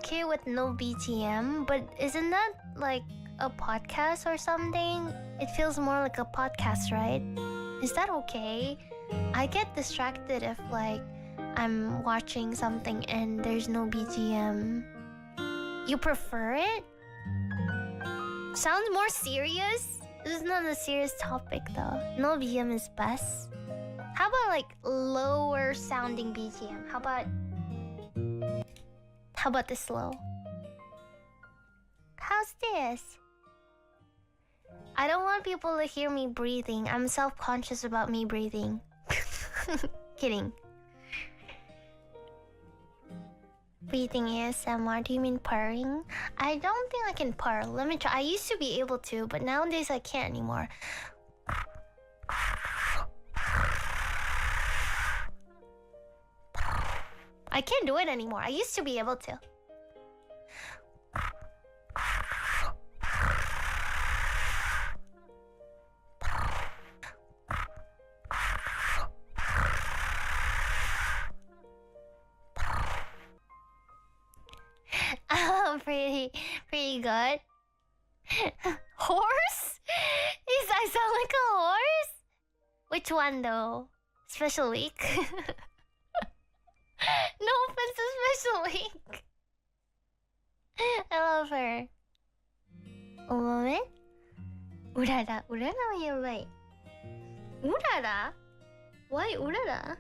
okay with no BGM, but isn't that like a podcast or something? It feels more like a podcast, right? Is that okay? I get distracted if like I'm watching something and there's no BGM. You prefer it? Sounds more serious? This is not a serious topic though. No BGM is best. How about like lower sounding BGM? How about this low? How's this? I don't want people to hear me breathing. I'm self-conscious about me breathing. Kidding. Breathing ASMR, do you mean purring? I don't think I can purr. Let me try. I used to be able to, but nowadays I can't anymore. I can't do it anymore. I used to be able to. Pretty good. Horse? I sound like a horse? Which one though? Special week? No offense to Special Week. I love her. Momen? Urara. Urara はやばい. Urara? Why Urara?